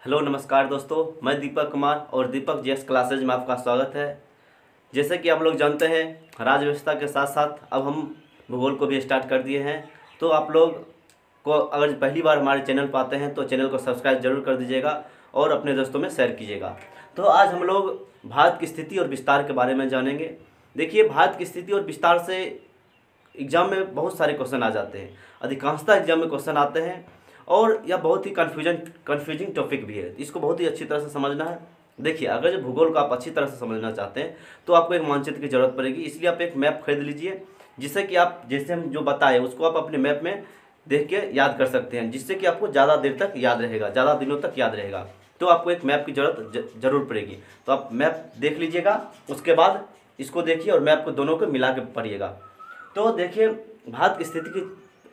Hello नमस्कार दोस्तों, मैं दीपक कुमार और दीपक जीएस क्लासेज में आपका स्वागत है। जैसे कि आप लोग जानते हैं, राज्य व्यवस्था के साथ साथ अब हम भूगोल को भी स्टार्ट कर दिए हैं। तो आप लोग को अगर पहली बार हमारे चैनल पर आते हैं तो चैनल को सब्सक्राइब जरूर कर दीजिएगा और अपने दोस्तों में शेयर कीजिएगा। तो आज हम लोग भारत की स्थिति और विस्तार के बारे में जानेंगे। देखिए, भारत की स्थिति और विस्तार से एग्ज़ाम में बहुत सारे क्वेश्चन आ जाते हैं, अधिकांशतः एग्जाम में क्वेश्चन आते हैं और यह बहुत ही कन्फ्यूजिंग टॉपिक भी है। इसको बहुत ही अच्छी तरह से समझना है। देखिए, अगर जो भूगोल को आप अच्छी तरह से समझना चाहते हैं तो आपको एक मानचित्र की ज़रूरत पड़ेगी। इसलिए आप एक मैप खरीद लीजिए, जिससे कि आप जैसे हम जो बताए उसको आप अपने मैप में देख के याद कर सकते हैं, जिससे कि आपको ज़्यादा देर तक याद रहेगा, ज़्यादा दिनों तक याद रहेगा। तो आपको एक मैप की ज़रूरत ज़रूर पड़ेगी। तो आप मैप देख लीजिएगा, उसके बाद इसको देखिए और मैप को दोनों को मिला के पढ़िएगा। तो देखिए, भारत की स्थिति की,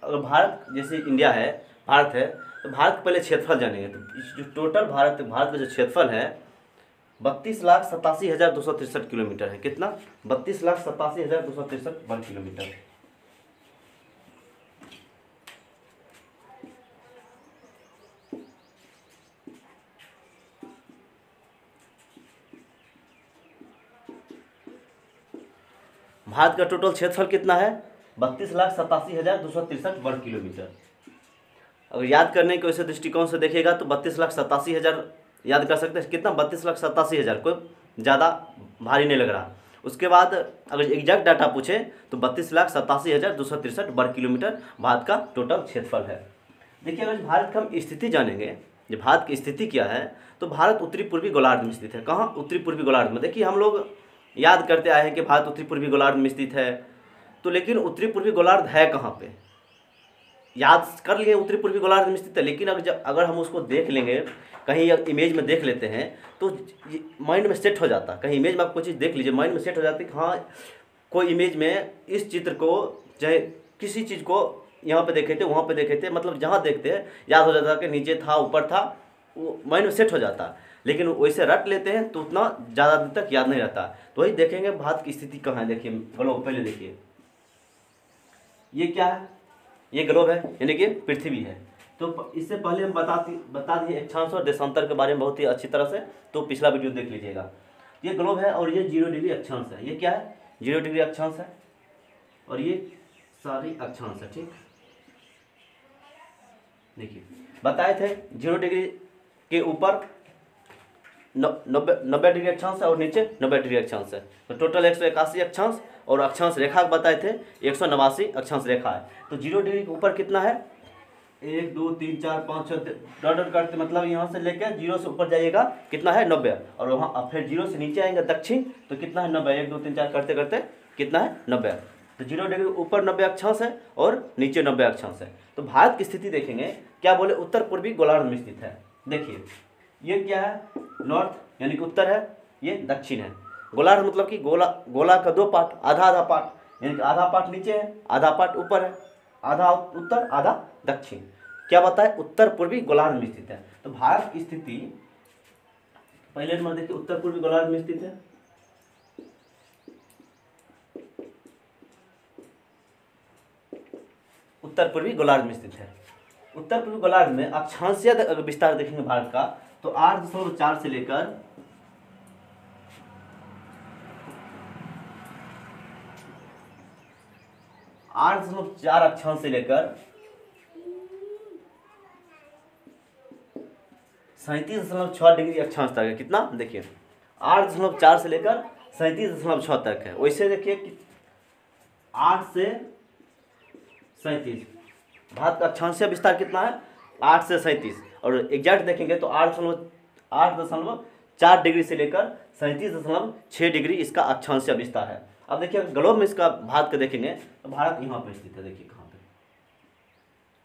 अगर भारत जैसे इंडिया है, भारत है, तो भारत के पहले क्षेत्रफल जानेंगे। तो जो टोटल भारत का जो क्षेत्रफल है 32,87,263 किलोमीटर है। कितना? 32,87,263 वर्ग किलोमीटर। भारत का टोटल क्षेत्रफल कितना है? 32,87,263 वर्ग किलोमीटर। अगर याद करने के वैसे दृष्टिकोण से देखिएगा तो 32,87,000 याद कर सकते हैं। कितना? 32,87,000, कोई ज़्यादा भारी नहीं लग रहा। उसके बाद अगर एग्जैक्ट डाटा पूछे तो 32,87,263 वर्ग किलोमीटर भारत का टोटल क्षेत्रफल है। देखिए, अगर भारत का हम स्थिति जानेंगे, जो भारत की स्थिति क्या है, तो भारत उत्तरी पूर्वी गोलार्ध में स्थित है। कहाँ? उत्तरी पूर्वी गोलार्ध में। देखिए, हम लोग याद करते आए हैं कि भारत उत्तरी पूर्वी गोलार्ध में स्थित है, तो लेकिन उत्तरी पूर्वी गोलार्ध है कहाँ पे? याद कर लिए उत्तरी पूर्वी गोलार्ध में स्थित है, लेकिन अगर हम उसको देख लेंगे, कहीं इमेज में देख लेते हैं तो माइंड में सेट हो जाता। कहीं इमेज में आप कोई चीज़ देख लीजिए, माइंड में सेट हो जाती है कि हाँ, कोई इमेज में इस चित्र को, चाहे किसी चीज़ को यहाँ पे देखे थे, वहाँ पे देखे थे, मतलब जहाँ देखते हैं याद हो जाता कि नीचे था, ऊपर था, वो माइंड में सेट हो जाता। लेकिन वैसे रट लेते हैं तो उतना ज़्यादा दिन तक याद नहीं रहता। तो वही देखेंगे भारत की स्थिति कहाँ है। देखिए ग्लोब, पहले देखिए ये क्या है? ये ग्लोब है, यानी कि पृथ्वी है। तो इससे पहले हम बता दिए अक्षांश और देशांतर के बारे में बहुत ही अच्छी तरह से, तो पिछला वीडियो देख लीजिएगा। ये ग्लोब है और ये 0 डिग्री अक्षांश है। ये क्या है? 0 डिग्री अक्षांश है और ये सारी अक्षांश है। ठीक, देखिए बताए थे 0 डिग्री के ऊपर 90 डिग्री अक्षांश है और नीचे 90 डिग्री अक्षांश है। तो टोटल 181 अक्षांश और अक्षांश रेखा बताए थे 189 अक्षांश रेखा है। तो 0 डिग्री के ऊपर कितना है? 1 2 3 4 5 6 डॉट करते, मतलब यहाँ से लेकर 0 से ऊपर जाइएगा, कितना है? 90। और वहाँ फिर 0 से नीचे आएंगे दक्षिण, तो कितना है? 90। 1 2 3 4 करते करते कितना है? 90। तो 0 डिग्री ऊपर 90 अक्षांश है और नीचे 90 अक्षांश है। तो भारत की स्थिति देखेंगे, क्या बोले? उत्तर पूर्वी गोलार्ध में स्थित है। देखिए ये क्या है? नॉर्थ यानी कि उत्तर है, ये दक्षिण है। गोलार्ध मतलब कि गोला का 2 पार्ट, आधा आधा पार्ट, यानी कि आधा पार्ट नीचे है, आधा पार्ट ऊपर है, आधा उत्तर आधा दक्षिण। क्या बताए? उत्तर पूर्वी गोलार्ध में स्थित है। तो भारत की स्थिति पहले नंबर देखिए, उत्तर पूर्वी गोलार्ध में स्थित है। उत्तर पूर्वी गोलार्ध में स्थित है। उत्तर पूर्वी गोलार्ध में अक्षांशीय विस्तार देखेंगे भारत का, तो 8.4 से लेकर 8.4 अक्षांश से लेकर 37.6 डिग्री अक्षांश तक है। कितना? देखिए 8.4 से लेकर 37.6 तक है। वैसे देखिए कि 8 से 37 भारत का अक्षांशीय विस्तार कितना है? 8 से 37। और एग्जैक्ट देखेंगे तो 8.4 डिग्री से लेकर 37.6 डिग्री इसका अक्षांशीय विस्तार है। अब देखिए ग्लोब में इसका भारत का देखेंगे तो भारत यहाँ पे स्थित है। देखिए कहाँ पे?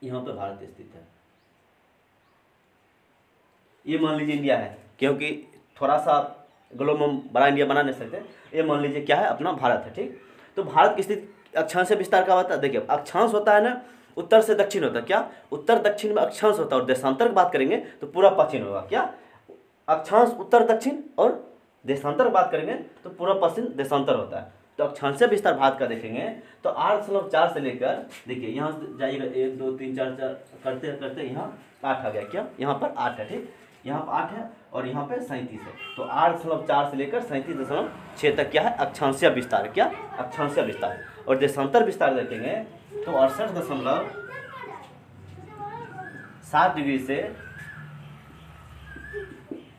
यहाँ पे भारत स्थित है। ये मान लीजिए इंडिया है, क्योंकि थोड़ा सा ग्लोब में बड़ा इंडिया बना नहीं सकते। ये मान लीजिए क्या है? अपना भारत है। ठीक, तो भारत की स्थिति अक्षांशीय विस्तार का होता है। देखिए अक्षांश होता है ना, उत्तर से दक्षिण होता है। क्या? उत्तर दक्षिण में अक्षांश होता है। और देशांतर की बात करेंगे तो पूरा पश्चिम होगा। क्या? अक्षांश उत्तर दक्षिण, और देशांतर की बात करेंगे तो पूरा पश्चिम देशांतर होता है। तो अक्षांशीय विस्तार भारत का देखेंगे तो 8.4 से लेकर, देखिए यहाँ से जाइएगा 1 2 3 4 4 करते करते यहाँ 8 आ गया, क्या यहाँ पर 8 है, ठीक, यहाँ पर 8 है और यहाँ पे 37 है। तो 8.4 से लेकर 37.6 तक क्या है, अक्षांशीय विस्तार, क्या अक्षांशीय विस्तार। और देशांतर विस्तार देखेंगे तो 68.7 डिग्री से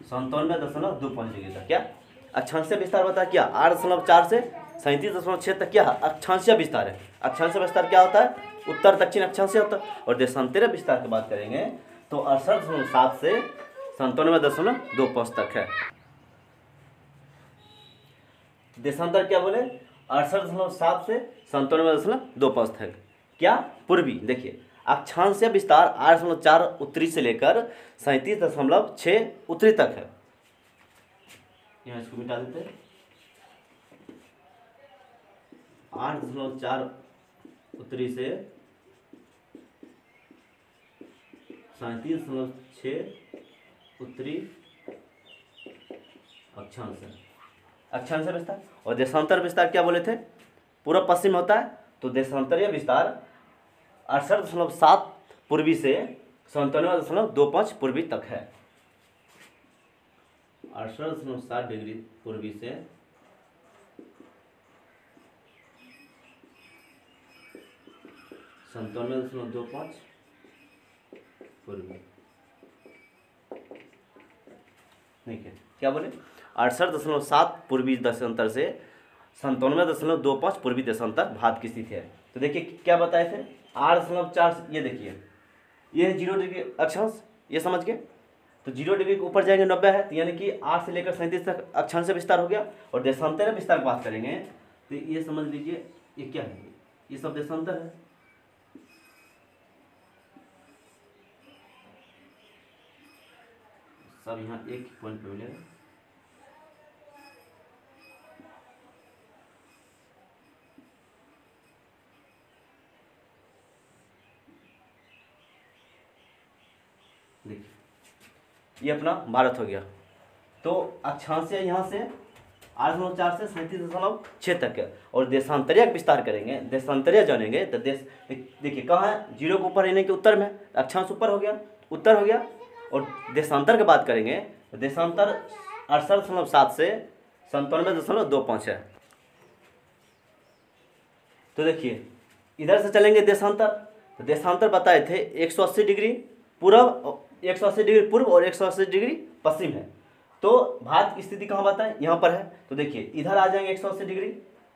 97.25 डिग्री तक, क्या अक्षांशीय विस्तार बता, क्या 8.4 से 37.6 तक क्या है, अक्षांशीय विस्तार है। अक्षांशीय विस्तार क्या होता है, उत्तर दक्षिण अक्षांशीय होता है। और देशांतरीय विस्तार की बात करेंगे तो 68.7 से 97.25 तक है। देशांतर क्या बोले, 68.7 से 97.25 तक, क्या पूर्वी। देखिए अक्षांशीय विस्तार 8.4 उत्तरी से लेकर 37.6 उत्तरी तक है। यहाँ इसको मिटा देते हैं। 8.4 उत्तरी से 37.6 उत्तरी अक्षांशीय विस्तार। और देशांतर विस्तार क्या बोले थे, पूर्व पश्चिम होता है। तो देशांतरीय विस्तार 68.7 पूर्वी से 97.25 पूर्वी तक है। 68.7 डिग्री पूर्वी से 97.25 पूर्वी। ठीक है, क्या बोले, 68.7 पूर्वी देशांतर से 97.25 पूर्वी देशांतर भारत की स्थिति है। तो देखिए क्या बताए थे, 8.4, ये देखिए ये 0 डिग्री अक्षांश, ये समझ गए। तो 0 डिग्री के ऊपर जाएंगे 90 है, तो यानी कि 8 से लेकर 37 तक अक्षांशीय विस्तार हो गया। और देशांतरीय विस्तार की बात करेंगे तो ये समझ लीजिए, ये क्या है, ये सब देशांतर है। सब यहाँ एक पॉइंट पे मिलेगा। देखिए ये अपना भारत हो गया। तो अक्षांशीय यहाँ से 8.4 से 37.6 तक है। और देशांतरीय विस्तार करेंगे, देशांतरीय जानेंगे तो देखिए कहाँ है, 0 के ऊपर यानी कि उत्तर में, अक्षांश ऊपर हो गया, उत्तर हो गया। और देशांतर की बात करेंगे तो देशांतर 68.7 से 97.25 है। तो देखिए इधर से चलेंगे देशांतर, तो देशांतर बताए थे 180 डिग्री पूर्व, 180 डिग्री पूर्व और 180 डिग्री पश्चिम है। तो भारत की स्थिति कहाँ बताएं, यहाँ पर है। तो देखिए इधर आ जाएंगे 180 डिग्री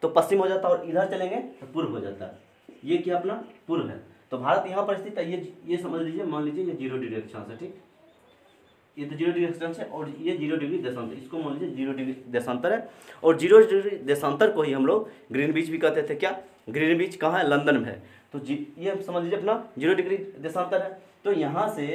तो पश्चिम हो जाता है, और इधर चलेंगे तो पूर्व हो जाता है। ये क्या अपना पूर्व है। तो भारत यहाँ पर स्थित है। ये समझ लीजिए, मान लीजिए ये 0 डिग्री अक्षांश है, ठीक, ये तो 0 डिग्री अक्षांश है। और ये 0 डिग्री देशांतर, इसको मान लीजिए 0 डिग्री देशांतर है। और 0 डिग्री देशांतर को ही हम लोग ग्रीनविच भी कहते थे। क्या ग्रीनविच कहाँ है, लंदन में है। तो ये समझ लीजिए अपना 0 डिग्री देशांतर है। तो यहाँ से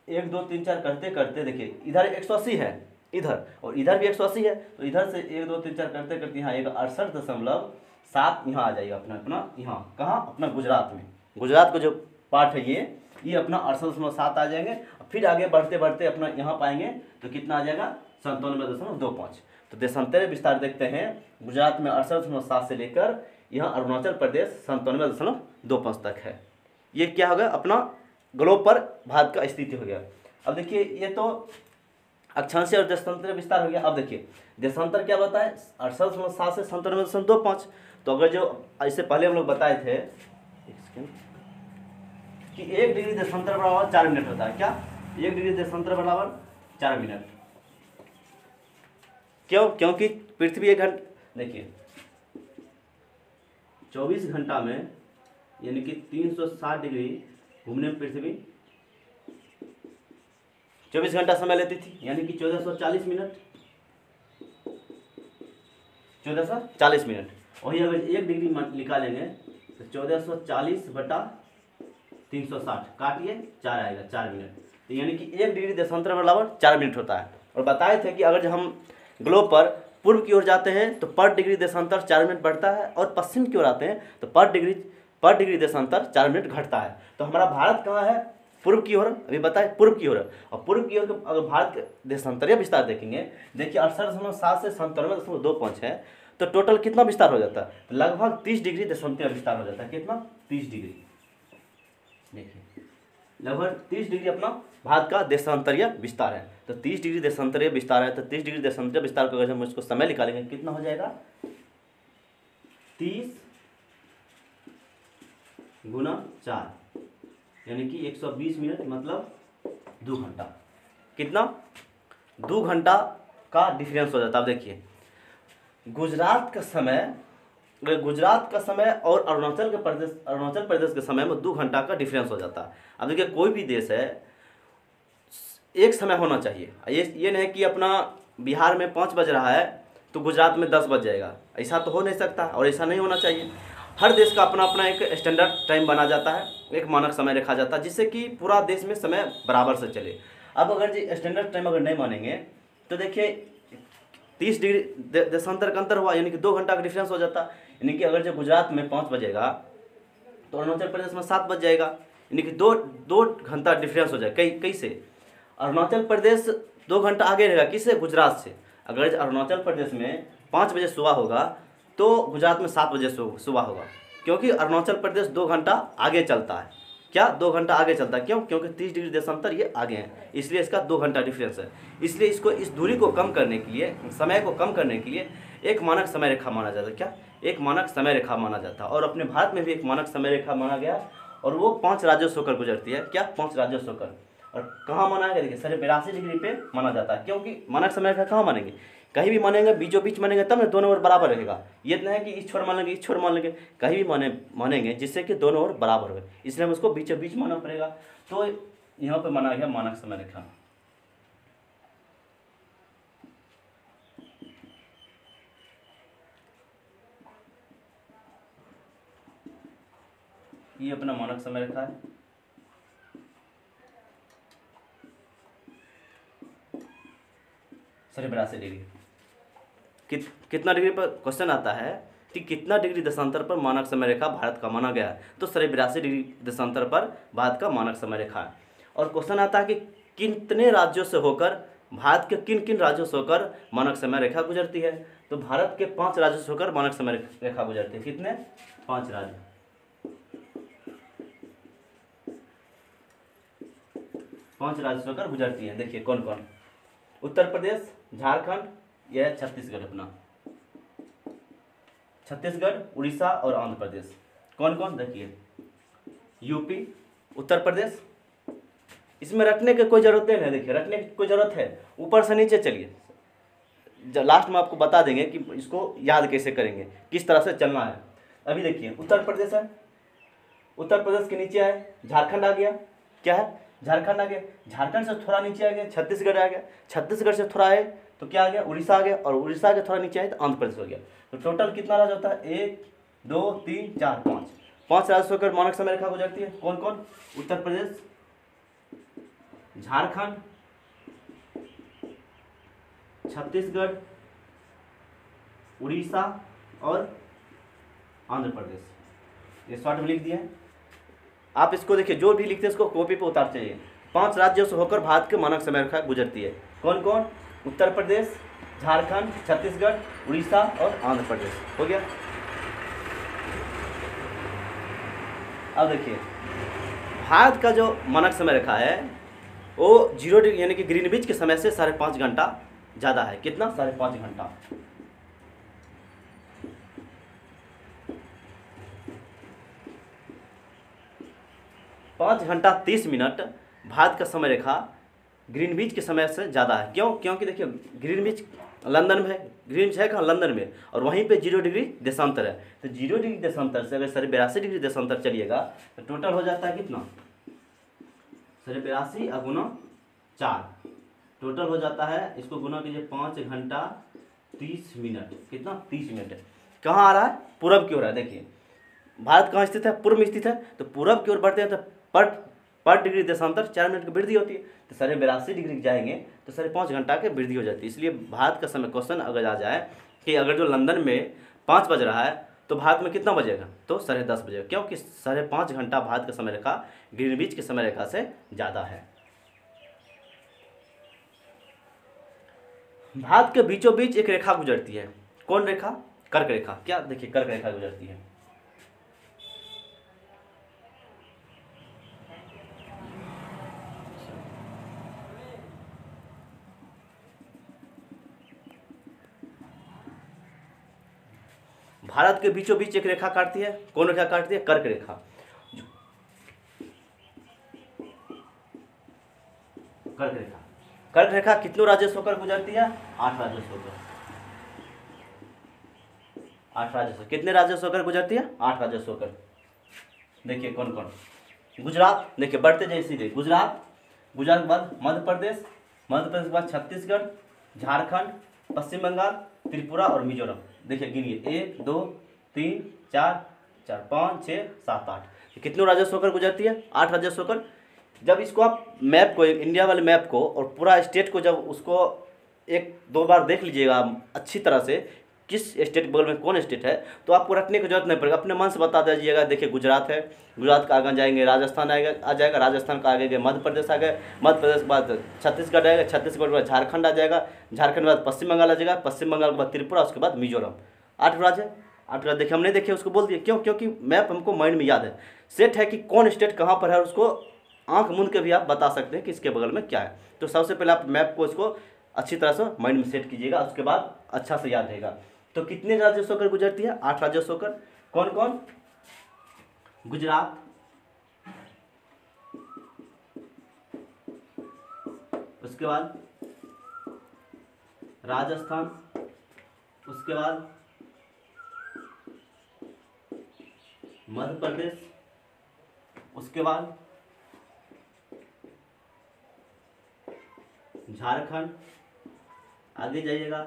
1 2 3 4 करते करते देखिए इधर 180 है इधर, और इधर भी 180 है। तो इधर से 1 2 3 4 करते करते यहाँ आएगा 68.7 यहाँ आ जाएगा अपना यहाँ कहाँ, अपना गुजरात में। गुजरात का जो पार्ट है ये अपना 68.7 आ जाएंगे। फिर आगे बढ़ते बढ़ते अपना यहाँ पाएंगे तो कितना आ जाएगा 97.25। तो देशांतरीय विस्तार देखते हैं, गुजरात में 68.7 से लेकर यहाँ अरुणाचल प्रदेश 97.25 तक है। ये क्या होगा, अपना ग्लोब पर भारत का स्थिति हो गया। अब देखिए ये तो अक्षांशीय और देशांतरीय विस्तार हो गया। अब देखिए देशांतर क्या बताए, 68.7 से 97.25। तो अगर जो इससे पहले हम लोग बताए थे कि 1 डिग्री देशांतर बराबर 4 मिनट होता है। क्या 1 डिग्री देशांतर बराबर 4 मिनट। क्यों, क्योंकि पृथ्वी 1 घंटा, देखिए 24 घंटा में यानी कि 360 डिग्री घूमने में पृथ्वी 24 घंटा समय लेती थी, यानी कि 1440 मिनट, 1440 मिनट। वही अगर 1 डिग्री निकालेंगे तो 1440/360 काटिए 4 आएगा, 4 मिनट। तो यानी कि 1 डिग्री देशांतर बराबर 4 मिनट होता है। और बताए थे कि अगर जब हम ग्लोब पर पूर्व की ओर जाते हैं तो पर डिग्री देशांतर 4 मिनट बढ़ता है, और पश्चिम की ओर आते हैं तो पर डिग्री देशांतर 4 मिनट घटता है। तो हमारा भारत कहाँ है, पूर्व की ओर, अभी बताए पूर्व की ओर। और पूर्व की ओर अगर भारत के देशांतरीय विस्तार देखेंगे, देखिए 68.7 से 97.25 है। तो टोटल कितना विस्तार हो जाता है? लगभग 30 डिग्री देशांतरीय विस्तार हो जाता है। कितना? 30 डिग्री। देखिए लगभग 30 डिग्री अपना भारत का देशांतरीय विस्तार है। तो 30 डिग्री देशांतरीय विस्तार है, तो 30 डिग्री देशांतरीय विस्तार को अगर हम इसको समय निकालेंगे कितना हो जाएगा? 30 गुना 4 यानी कि 120 मिनट, मतलब 2 घंटा। कितना? 2 घंटा का डिफरेंस हो जाता है। अब देखिए गुजरात का समय और अरुणाचल प्रदेश के समय में 2 घंटा का डिफरेंस हो जाता है। अब देखिए कोई भी देश है एक समय होना चाहिए, ये नहीं कि अपना बिहार में 5 बज रहा है तो गुजरात में 10 बज जाएगा, ऐसा तो हो नहीं सकता और ऐसा नहीं होना चाहिए। हर देश का अपना अपना एक स्टैंडर्ड टाइम बना जाता है, एक मानक समय रखा जाता है, जिससे कि पूरा देश में समय बराबर से चले। अब अगर जी स्टैंडर्ड टाइम अगर नहीं मानेंगे तो देखिए 30 डिग्री देशांतर का अंतर हुआ, यानी कि 2 घंटा का डिफरेंस हो जाता। यानी कि अगर जब गुजरात में 5 बजेगा तो अरुणाचल प्रदेश में 7 बज जाएगा, यानी कि दो घंटा डिफरेंस हो जाएगा। कैसे? अरुणाचल प्रदेश 2 घंटा आगे रहेगा, किससे? गुजरात से। अगर अरुणाचल प्रदेश में 5 बजे सुबह होगा तो गुजरात में 7 बजे सुबह होगा, क्योंकि अरुणाचल प्रदेश 2 घंटा आगे चलता है। क्या? 2 घंटा आगे चलता है। क्यों? क्योंकि 30 डिग्री देशांतर ये आगे हैं, इसलिए इसका 2 घंटा डिफरेंस है। इसलिए इसको इस दूरी को कम करने के लिए, समय को कम करने के लिए एक मानक समय रेखा माना जाता है। क्या? एक मानक समय रेखा माना जाता है। और अपने भारत में भी एक मानक समय रेखा माना गया, और वो 5 राज्यों से होकर गुजरती है। क्या? 5 राज्यों से होकर। और कहाँ माना गया? देखिए 82 डिग्री पे माना जाता है। क्योंकि मानक समय रेखा कहाँ मानेंगे? कहीं भी मानेंगे, बीचों बीच मानेंगे, तब ना दोनों ओर बराबर रहेगा। ये नहीं है कि इस छोर मान लेंगे, इस छोर मान लेंगे, कहीं भी मानेंगे जिससे कि दोनों ओर बराबर हो, इसलिए हम उसको बीचों बीच मानना पड़ेगा। तो यहाँ पे माना गया मानक समय रेखा। ये अपना मानक समय रेखा है। Sorry 82 degree. कितना डिग्री पर क्वेश्चन आता है कि कितना डिग्री देशांतर पर मानक समय रेखा भारत का माना गया है? तो 82 डिग्री देशांतर पर भारत का मानक समय रेखा है। और क्वेश्चन आता है कि कितने राज्यों से होकर, भारत के किन किन राज्यों से होकर मानक समय रेखा गुजरती है? तो भारत के 5 राज्यों से होकर मानक समय रेखा गुजरती है। कितने? 5 राज्य। 5 राज्यों से होकर गुजरती है। देखिए कौन कौन? उत्तर प्रदेश, झारखंड, यह छत्तीसगढ़, अपना छत्तीसगढ़, उड़ीसा और आंध्र प्रदेश। कौन कौन? देखिए यूपी, उत्तर प्रदेश। इसमें रटने की कोई जरूरत नहीं है। देखिए रटने की कोई जरूरत है, ऊपर से नीचे चलिए, लास्ट में आपको बता देंगे कि इसको याद कैसे करेंगे, किस तरह से चलना है। अभी देखिए उत्तर प्रदेश है, उत्तर प्रदेश के नीचे है झारखंड आ गया। क्या है? झारखंड आ गया। झारखंड से थोड़ा नीचे आ गया छत्तीसगढ़ आ गया। छत्तीसगढ़ से थोड़ा है तो क्या आ गया? उड़ीसा आ गया। और उड़ीसा के थोड़ा नीचे आए तो आंध्र प्रदेश हो गया। तो टोटल कितना राज्य होता है? 1 2 3 4 5। 5 राज्य होकर मानक समय रेखा गुजरती है। कौन कौन? उत्तर प्रदेश, झारखंड, छत्तीसगढ़, उड़ीसा और आंध्र प्रदेश। ये शॉर्ट में लिख दिया है। आप इसको देखिए, जो भी लिखते हैं इसको कॉपी पे उतार चाहिए। 5 राज्यों से होकर भारत के मानक समय रेखा गुजरती है। कौन कौन? उत्तर प्रदेश, झारखंड, छत्तीसगढ़, उड़ीसा और आंध्र प्रदेश। हो गया। अब देखिए भारत का जो मानक समय रेखा है वो 0 डिग्री यानी कि ग्रीनविच के समय से 5.5 घंटा ज़्यादा है। कितना? 5.5 घंटा। पाँच घंटा 30 मिनट भारत का समय रेखा ग्रीनविच के समय से ज़्यादा है। क्यों? क्योंकि देखिए ग्रीनविच लंदन में है। ग्रीनविच है कहाँ? लंदन में। और वहीं पे 0 डिग्री देशांतर है। तो 0 डिग्री देशांतर से अगर 82 डिग्री देशांतर चलिएगा तो टोटल हो जाता है कितना? 82 और गुना 4, टोटल हो जाता है। इसको गुना कीजिए 5 घंटा 30 मिनट। कितना? 30 मिनट। कहाँ आ रहा है? पूरब की ओर है। देखिए भारत कहाँ स्थित है? पूर्व में स्थित है। तो पूरब की ओर बढ़ते हैं तो पर डिग्री देशांतर 4 मिनट की वृद्धि होती है। तो 82 डिग्री जाएंगे तो 5.5 घंटा की वृद्धि हो जाती है। इसलिए भारत का समय क्वेश्चन अगर आ जाए कि अगर जो लंदन में 5 बज रहा है तो भारत में कितना बजेगा? तो 10:30 बजेगा। क्योंकि 5.5 घंटा भारत का समय रेखा ग्रीनविच की समय रेखा से ज़्यादा है। भारत के बीचों बीच एक रेखा गुजरती है। कौन रेखा? कर्क रेखा, क्या देखिए कर्क रेखा गुजरती है। भारत के बीचों बीच एक रेखा काटती है, कौन रेखा काटती है? कर्क रेखा। कर्क रेखा, कर्क रेखा कितनों राज्य से होकर गुजरती है? 8 राज्यों से होकर। 8 राज्यों से, कितने राज्यों से होकर गुजरती है? 8 राज्यों से होकर। देखिए कौन कौन? गुजरात, देखिए बढ़ते जाइए सीधे, गुजरात, गुजरात के बाद मध्य प्रदेश, मध्य प्रदेश के बाद छत्तीसगढ़, झारखंड, पश्चिम बंगाल, त्रिपुरा और मिजोरम। देखिए गिनिए, 1 2 3 4 4 5 6 7 8, कितनों राज्यों से होकर गुजरती है? 8 राज्यों से होकर। जब इसको आप मैप को, इंडिया वाले मैप को और पूरा स्टेट को जब उसको 1-2 बार देख लीजिएगा अच्छी तरह से, किस स्टेट के बगल में कौन स्टेट है, तो आपको रटने की जरूरत नहीं पड़ेगा, अपने मन से बता दीजिएगा। देखिए गुजरात है, गुजरात का आगे जाएंगे राजस्थान आएगा, आ जाएगा, राजस्थान का आगे मध्य प्रदेश आ गए, मध्य प्रदेश के बाद छत्तीसगढ़ आएगा, छत्तीसगढ़ के बाद झारखंड आ जाएगा, झारखंड के बाद पश्चिम बंगाल आ जाएगा, पश्चिम बंगाल के बाद त्रिपुरा, उसके बाद मिजोरम। 8 राज्य है। 8 राज्य देखिए, हमने देखे उसको बोल दिए, क्यों? क्योंकि मैप हमको माइंड में याद है, सेट है कि कौन स्टेट कहाँ पर है, और उसको आंख मूंद के भी आप बता सकते हैं कि इसके बगल में क्या है। तो सबसे पहले आप मैप को इसको अच्छी तरह से माइंड में सेट कीजिएगा, उसके बाद अच्छा से याद रहेगा। तो कितने राज्यों से होकर गुजरती है? 8 राज्यों से होकर। कौन कौन? गुजरात, उसके बाद राजस्थान, उसके बाद मध्य प्रदेश, उसके बाद झारखंड, आगे जाइएगा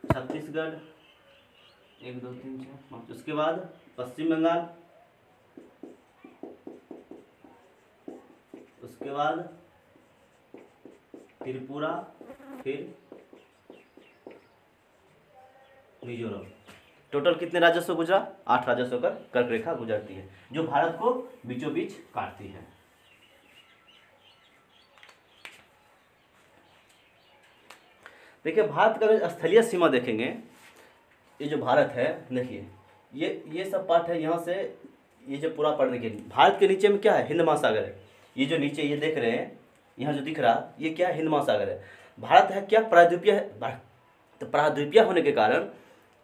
छत्तीसगढ़, 1 2 3 4 5, उसके बाद पश्चिम बंगाल, उसके बाद त्रिपुरा, फिर मिजोरम। टोटल कितने राज्यों से गुजरा? 8 राज्यों से होकर कर्क रेखा गुजरती है, जो भारत को बीचों बीच काटती है। देखिए भारत का जो स्थलीय सीमा देखेंगे, ये जो भारत है, देखिए ये सब पार्ट है, यहाँ से ये जो पूरा पार्ट देखिए, भारत के नीचे में क्या है? हिंद महासागर है। ये जो नीचे ये देख रहे हैं, यहाँ जो दिख रहा ये क्या है? हिंद महासागर है। भारत है क्या? प्रायद्वीपीय है। तो प्रायद्वीपीय होने के कारण,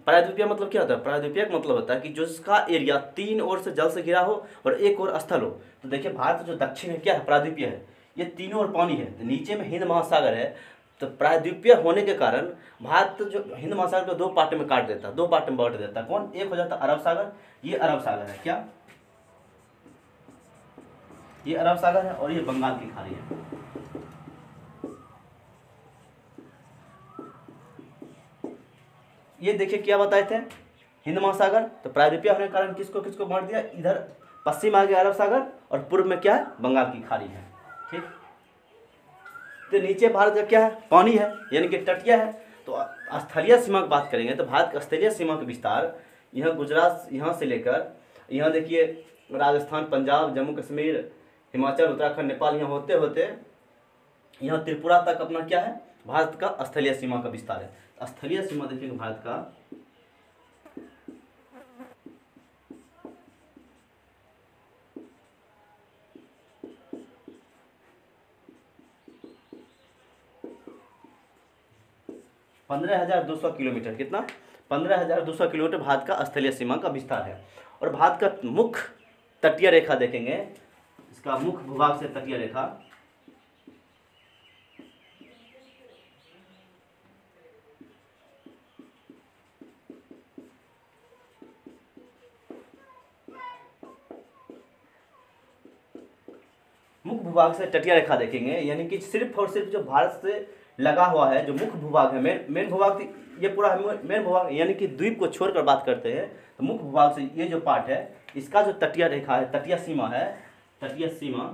प्रायद्वीपीय मतलब क्या होता है? प्रायद्वीपीय का मतलब होता है कि जो इसका एरिया 3 ओर से जल से घिरा हो और 1 ओर स्थल हो। तो देखिए भारत जो दक्षिण है क्या है? प्रायद्वीपीय है, ये तीनों ओर पानी है, तो नीचे में हिंद महासागर है। तो प्रायद्वीपीय होने के कारण भारत जो हिंद महासागर को 2 पार्ट में काट देता है, 2 पार्ट में बांट देता है। कौन? एक हो जाता है अरब सागर, ये अरब सागर है, क्या ये अरब सागर है, और ये बंगाल की खाड़ी है। ये देखिए क्या बताए थे? हिंद महासागर। तो प्रायद्वीपीय होने के कारण किसको किसको बांट दिया? इधर पश्चिम आ गया अरब सागर, और पूर्व में क्या है? बंगाल की खाड़ी है। ठीक, तो नीचे भारत का क्या है? पानी है, यानी कि तटीय है। तो स्थलीय सीमा की बात करेंगे तो भारत का स्थलीय सीमा का विस्तार यहाँ गुजरात, यहाँ से लेकर यहाँ देखिए राजस्थान, पंजाब, जम्मू कश्मीर, हिमाचल, उत्तराखंड, नेपाल, यहाँ होते होते यहाँ त्रिपुरा तक अपना क्या है? भारत का स्थलीय सीमा का विस्तार है। स्थलीय सीमा देखेंगे भारत का, 15,200 किलोमीटर। कितना? 15,200 किलोमीटर भारत का स्थलीय सीमा का विस्तार है। और भारत का मुख्य तटीय रेखा देखेंगे, इसका मुख्य भूभाग से तटीय रेखा मुख्य भूभाग से तटीय रेखा देखेंगे, यानी कि सिर्फ और सिर्फ जो भारत से लगा हुआ है, जो मुख्य भूभाग है, मेन भूभाग, ये पूरा मेन भूभाग, यानी कि द्वीप को छोड़कर बात करते हैं तो मुख्य भूभाग से ये जो पार्ट है, इसका जो तटीय रेखा है, तटीय सीमा है, तटीय सीमा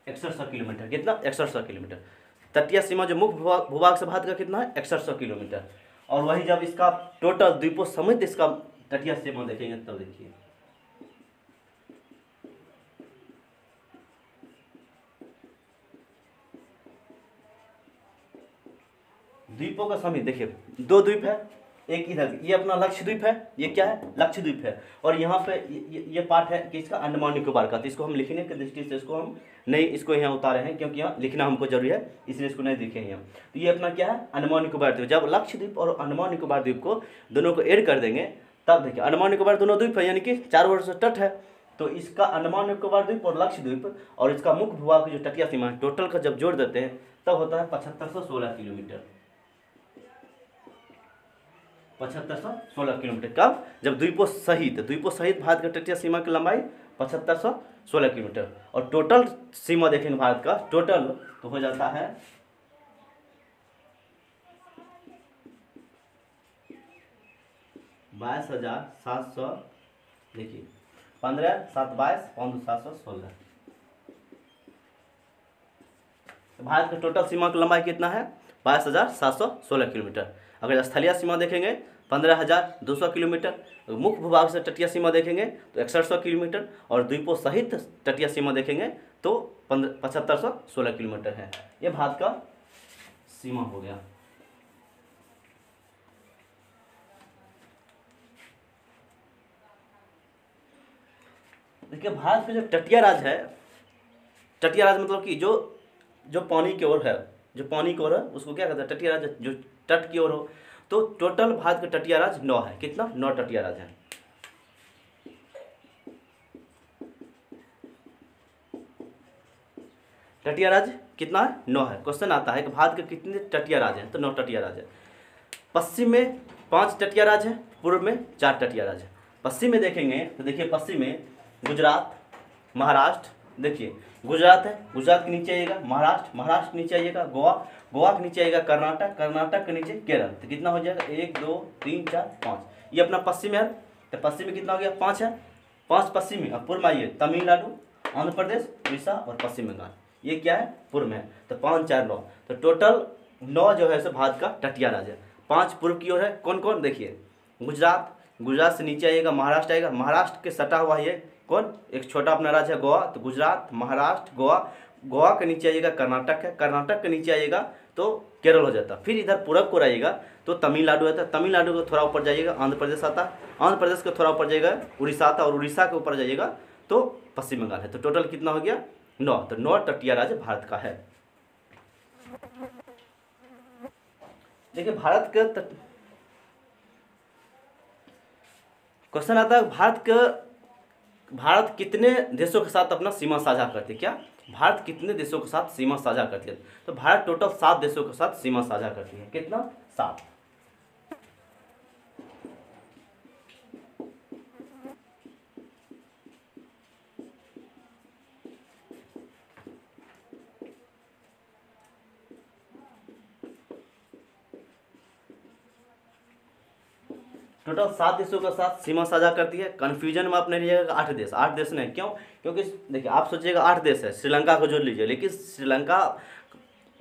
6100 किलोमीटर। कितना? 6100 किलोमीटर। तटीय सीमा जो मुख्य भूभाग से भारत का कितना है? 6100 किलोमीटर। और वही जब इसका टोटल द्वीपों समेत इसका तटीय सीमा देखेंगे तब देखिए, द्वीपों का समिति देखिए, दो द्वीप है, एक इधर ये अपना लक्षद्वीप है, ये क्या है लक्षद्वीप है, और यहाँ पे ये पार्ट है कि इसका अंडमान निकोबार का, तो इसको हम लिखने की दृष्टि से इसको हम नहीं इसको यहाँ उतारे हैं क्योंकि यहाँ लिखना हमको जरूरी है, इसलिए इसको नहीं लिखे हैं यहाँ। तो ये अपना क्या है अंडमान निकोबार द्वीप। जब लक्षद्वीप और अंडमान निकोबार द्वीप को दोनों को ऐड कर देंगे तब देखिए अंडमान निकोबार दोनों द्वीप है यानी कि चारों ओर से तट है, तो इसका अंडमान निकोबार द्वीप और लक्षद्वीप और इसका मुख्य भूभाग की जो तटीय सीमा है टोटल का जब जोड़ देते हैं तब होता है 7516 किलोमीटर। 7516 किलोमीटर कब, जब द्वीपों सहित भारत की तटीय सीमा की लंबाई 7516 किलोमीटर, और टोटल सीमा देखेंगे भारत का टोटल तो हो जाता है 22,700, देखिए 15 7 22 5 716। भारत का टोटल सीमा की लंबाई कितना है 22,716 किलोमीटर। अगर स्थलीय सीमा देखेंगे 15,200 किलोमीटर, मुख्य भूभाग से तटीय सीमा देखेंगे तो 6100 किलोमीटर, और द्वीपों सहित तटीय सीमा देखेंगे तो 7516 किलोमीटर है। ये भारत का सीमा हो गया। देखिए भारत का जो तटीय राज्य है, तटीय राज्य मतलब कि जो पानी की ओर है, जो पानी की ओर है उसको क्या कहते हैं तटीय राज्य, जो तट की ओर हो। तो टोटल भारत का तटीय राज्य 9 है, कितना 9 तटीय राज्य है। तटीय राज्य कितना है 9 है। क्वेश्चन आता है कि भारत के कितने तटीय राज्य हैं, तो 9 तटीय राज्य है। पश्चिम में 5 तटीय राज्य है, पूर्व में 4 तटीय राज्य है। पश्चिम में देखेंगे तो देखिए पश्चिम में गुजरात, महाराष्ट्र, देखिए गुजरात है, गुजरात के नीचे आइएगा महाराष्ट्र, महाराष्ट्र के नीचे आइएगा गोवा, गोवा के नीचे आइएगा कर्नाटक, कर्नाटक के नीचे केरल। तो कितना हो जाएगा 1 2 3 4 5, ये अपना पश्चिम है। तो पश्चिम में कितना हो गया 5 है, 5 पश्चिम में। अब पूर्व में आइए तमिलनाडु, आंध्र प्रदेश, उड़ीसा और पश्चिम बंगाल, ये क्या है पूर्व में है। तो 5 4 9, तो टोटल 9 जो है सो भारत का तटीय राज्य है। 5 पूर्व की ओर है, कौन कौन देखिए गुजरात, गुजरात से नीचे आइएगा महाराष्ट्र आएगा, महाराष्ट्र के सटा हुआ ये कौन एक छोटा अपना राज्य है गोवा, तो गुजरात महाराष्ट्र गोवा, गोवा के नीचे आइएगा कर्नाटक है, कर्नाटक के नीचे आइएगा तो केरल हो जाता। फिर इधर पूरब को आइएगा तो तमिलनाडु आता है, तमिलनाडु को थोड़ा ऊपर जाइएगा आंध्र प्रदेश आता है, आंध्र प्रदेश के थोड़ा ऊपर जाइएगा उड़ीसा आता है, और उड़ीसा के ऊपर जाइएगा तो पश्चिम बंगाल है। तो टोटल कितना हो गया 9, तो 9 तटीय राज्य भारत का है। देखिए भारत का क्वेश्चन आता है भारत कितने देशों के साथ अपना सीमा साझा करती है, क्या भारत कितने देशों के साथ सीमा साझा करती है, तो भारत टोटल 7 देशों के साथ सीमा साझा करती है। कितना 7। टोटल 7 देशों के साथ सीमा साझा करती है। कन्फ्यूजन में आप नहीं रहिएगा 8 देश, 8 देश नहीं, क्यों, क्योंकि देखिए आप सोचिएगा 8 देश है, श्रीलंका को जोड़ लीजिए, लेकिन श्रीलंका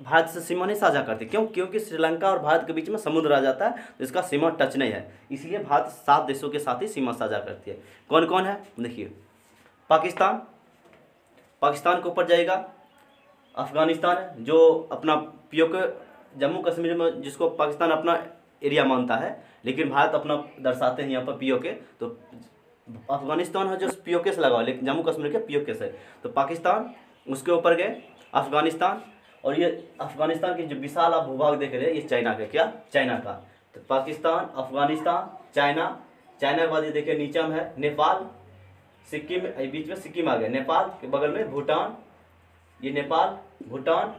भारत से सीमा नहीं साझा करती, क्यों, क्योंकि श्रीलंका और भारत के बीच में समुद्र आ जाता है, तो इसका सीमा टच नहीं है, इसलिए भारत 7 देशों के साथ ही सीमा साझा करती है। कौन कौन है देखिए पाकिस्तान, पाकिस्तान के ऊपर जाएगा अफगानिस्तान है, जो अपना पीओके जम्मू कश्मीर में जिसको पाकिस्तान अपना एरिया मानता है, लेकिन भारत अपना दर्शाते हैं यहाँ पर पीओके, तो अफगानिस्तान है जो पीओके से लगा हुआ, लेकिन जम्मू कश्मीर के पीओके से, तो पाकिस्तान उसके ऊपर गए अफगानिस्तान, और ये अफगानिस्तान के जो विशाल आप भूभाग देख रहे हैं ये चाइना का, क्या चाइना का, तो पाकिस्तान अफगानिस्तान चाइना, चाइना के बाद ये देखिए नीचे में है नेपाल, सिक्किम, बीच में सिक्किम आ गया, नेपाल के बगल में भूटान, ये नेपाल भूटान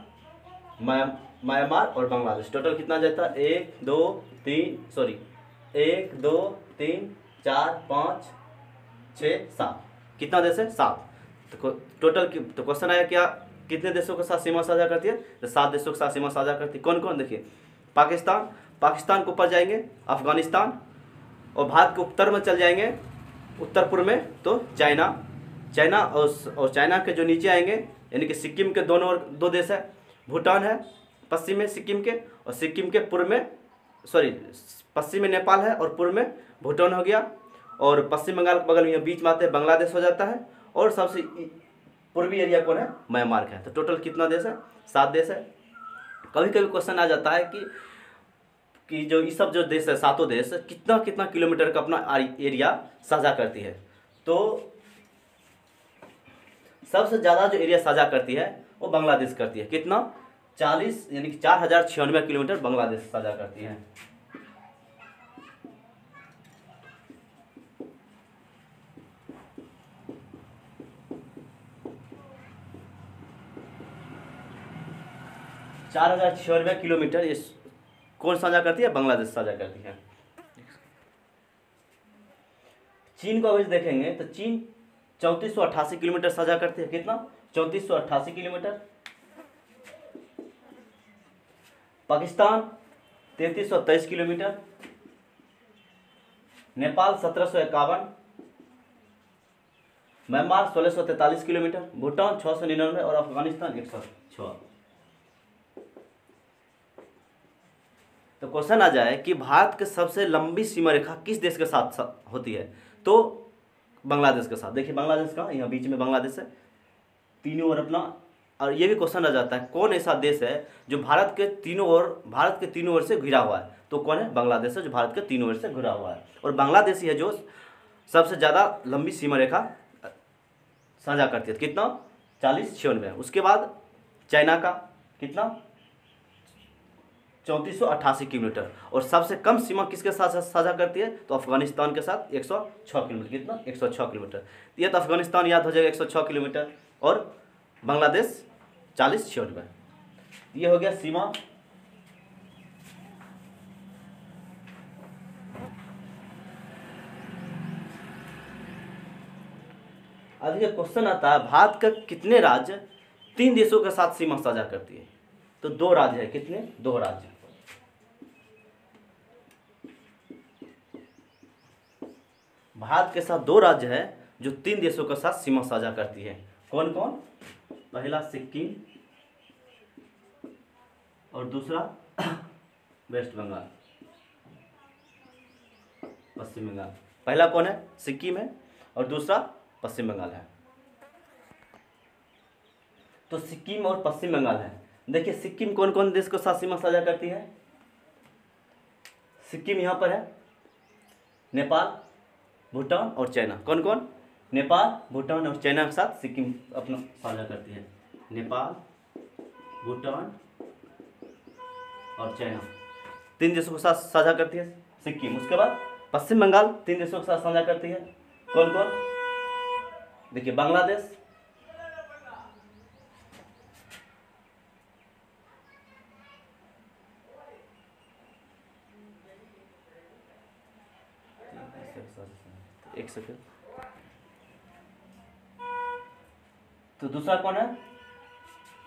म्यांमार और बांग्लादेश। टोटल कितना जाता है 1 2 3 4 5 6 7, कितना देश है 7। तो टोटल तो क्वेश्चन आया क्या कितने देशों के साथ सीमा साझा करती है, तो 7 देशों के साथ सीमा साझा करती है। कौन कौन देखिए पाकिस्तान, पाकिस्तान के ऊपर जाएंगे अफगानिस्तान, और भारत के उत्तर में चल जाएंगे उत्तर पूर्व में तो चाइना, चाइना और चाइना के जो नीचे आएंगे यानी कि सिक्किम के दोनों ओर 2 देश है, भूटान है पश्चिम में सिक्किम के, और सिक्किम के पूर्व में पश्चिम में नेपाल है और पूर्व में भूटान हो गया, और पश्चिम बंगाल के बगल में बीच में आते हैं बांग्लादेश हो जाता है, और सबसे पूर्वी एरिया कौन है म्यांमार का है। तो टोटल कितना देश है 7 देश है। कभी कभी क्वेश्चन आ जाता है कि कि जो ये सब जो देश है, सातों देश, कितना कितना किलोमीटर का अपना एरिया साझा करती है। तो सबसे ज़्यादा जो एरिया साझा करती है वो बांग्लादेश करती है। कितना? 40 यानी कि 4096 किलोमीटर बांग्लादेश साझा करती है। चार हजार छियानवे किलोमीटर ये कौन साझा करती है? बांग्लादेश साझा करती है। चीन को अगर देखेंगे तो चीन 3488 किलोमीटर साझा करती है। कितना? 3488 kilometre. Pakistan 3323 kilometre. Nepal 1751। Myanmar 1643 kilometre. Bhutan 699 और अफगानिस्तान 106। तो क्वेश्चन आ जाए कि भारत की सबसे लंबी सीमा रेखा किस देश के साथ होती है? तो बांग्लादेश के साथ। देखिए बांग्लादेश का यहाँ बीच में बांग्लादेश है, तीनों ओर अपना। और ये भी क्वेश्चन आ जाता है कौन ऐसा देश है जो भारत के तीनों ओर से घिरा हुआ है? तो कौन है? बांग्लादेश है, जो भारत के तीनों ओर से घिरा हुआ है। और बांग्लादेश ही है जो सबसे ज़्यादा लंबी सीमा रेखा साझा करती है। कितना? 4096। उसके बाद चाइना का कितना? 3488 किलोमीटर। और सबसे कम सीमा किसके साथ साझा करती है? तो अफगानिस्तान के साथ 106 किलोमीटर। कितना? 106 किलोमीटर। ये तो अफगानिस्तान याद हो जाएगा, 106 किलोमीटर। और बांग्लादेश 4096। ये हो गया सीमा। अब ये क्वेश्चन आता है भारत का कितने राज्य 3 देशों के साथ सीमा साझा करती है? तो 2 राज्य है। कितने? 2 राज्य। भारत के साथ 2 राज्य है जो 3 देशों के साथ सीमा साझा करती है। कौन कौन? पहला सिक्किम और दूसरा वेस्ट बंगाल, पश्चिम बंगाल। पहला कौन है? सिक्किम है और दूसरा पश्चिम बंगाल है। तो सिक्किम और पश्चिम बंगाल है। देखिए सिक्किम कौन कौन देश के साथ सीमा साझा करती है? सिक्किम यहाँ पर है, नेपाल, भूटान और चाइना। कौन कौन? नेपाल, भूटान और चाइना के साथ सिक्किम अपना साझा करती है। नेपाल, भूटान और चाइना 3 देशों के साथ साझा करती है सिक्किम। उसके बाद पश्चिम बंगाल 3 देशों के साथ साझा करती है। कौन कौन? देखिए बांग्लादेश, एक सेकेंड। तो दूसरा कौन है?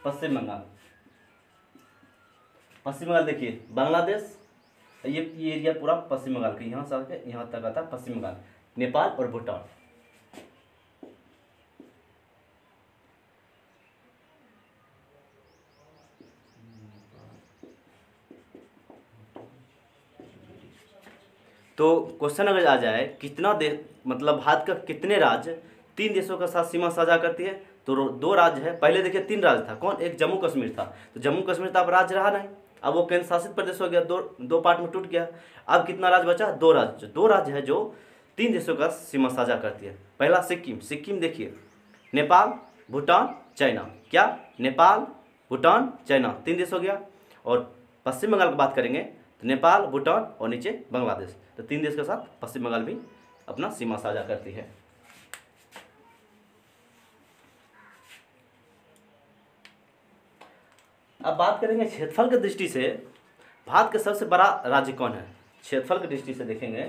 पश्चिम बंगाल। पश्चिम बंगाल देखिए बांग्लादेश, ये एरिया पूरा पश्चिम बंगाल का, यहाँ से आके यहाँ तक आता है पश्चिम बंगाल, नेपाल और भूटान। तो क्वेश्चन अगर आ जाए कितना देश, मतलब भारत का कितने राज्य 3 देशों के साथ सीमा साझा करती है? तो 2 राज्य है। पहले देखिए 3 राज्य था। कौन? एक जम्मू कश्मीर था। तो जम्मू कश्मीर तो अब राज्य रहा नहीं, अब वो केंद्र शासित प्रदेश हो गया, दो पार्ट में टूट गया। अब कितना राज्य बचा? 2 राज्य। 2 राज्य है जो 3 देशों का सीमा साझा करती है। पहला सिक्किम। सिक्किम देखिए नेपाल, भूटान, चाइना। क्या? नेपाल, भूटान, चाइना 3 देश हो गया। और पश्चिम बंगाल की बात करेंगे तो नेपाल, भूटान और नीचे बांग्लादेश। तो 3 देश के साथ पश्चिम बंगाल भी अपना सीमा साझा करती है। अब बात करेंगे क्षेत्रफल की दृष्टि से भारत का सबसे बड़ा राज्य कौन है? क्षेत्रफल की दृष्टि से देखेंगे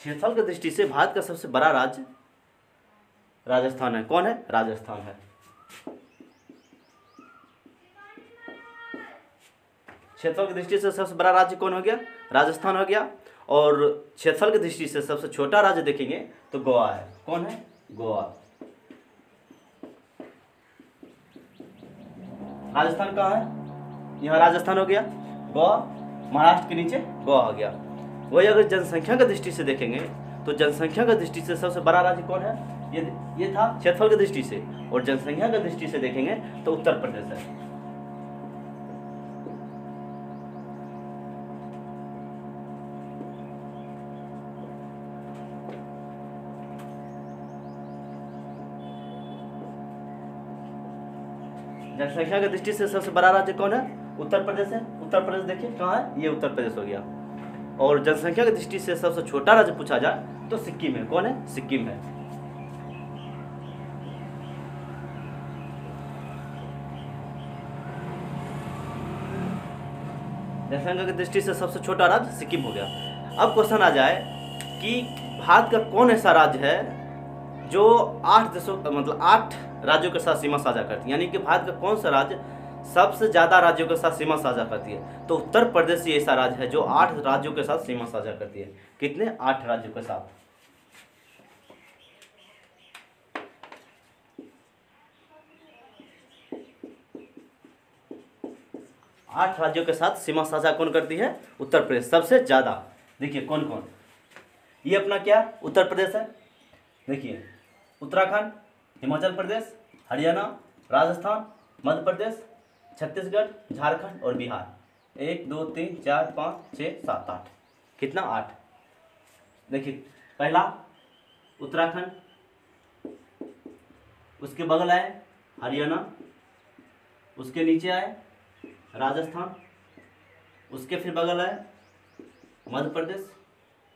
क्षेत्रफल की दृष्टि से भारत का सबसे बड़ा राज्य राजस्थान है। कौन है? राजस्थान है। क्षेत्रफल की दृष्टि से सबसे बड़ा राज्य कौन हो गया? राजस्थान हो गया। और क्षेत्रफल की दृष्टि से सबसे छोटा राज्य देखेंगे तो गोवा है। कौन है? गोवा। राजस्थान कहाँ है? यहाँ राजस्थान हो गया। गोवा महाराष्ट्र के नीचे गोवा आ गया। वही अगर जनसंख्या की दृष्टि से देखेंगे तो जनसंख्या की दृष्टि से सबसे बड़ा राज्य कौन है, ये था क्षेत्रफल की दृष्टि से, और जनसंख्या की दृष्टि से देखेंगे तो उत्तर प्रदेश है। जनसंख्या की दृष्टि से सबसे बड़ा राज्य कौन है, उत्तर प्रदेश है। उत्तर प्रदेश देखिए कहाँ है, ये उत्तर प्रदेश हो गया। और जनसंख्या की दृष्टि से सबसे छोटा राज्य पूछा जाए तो सिक्किम है। कौन है, सिक्किम है। जनसंख्या की दृष्टि से सबसे छोटा राज्य सिक्किम हो गया। अब क्वेश्चन आ जाए कि भारत का कौन ऐसा राज्य है जो 8 देशों मतलब 8 राज्यों के साथ सीमा साझा करती है, यानी कि भारत का कौन सा राज्य सबसे ज्यादा राज्यों के साथ सीमा साझा करती है। तो उत्तर प्रदेश ही ऐसा राज्य है जो 8 राज्यों के साथ सीमा साझा करती है। कितने, 8 राज्यों के साथ। आठ राज्यों के साथ सीमा साझा कौन करती है, उत्तर प्रदेश सबसे ज्यादा। देखिए कौन कौन, ये अपना क्या उत्तर प्रदेश है। देखिए उत्तराखंड, हिमाचल प्रदेश, हरियाणा, राजस्थान, मध्य प्रदेश, छत्तीसगढ़, झारखंड और बिहार। 1 2 3 4 5 6 7 8, कितना, 8। देखिए पहला उत्तराखंड, उसके बगल आए हरियाणा, उसके नीचे आए राजस्थान, उसके फिर बगल आए मध्य प्रदेश,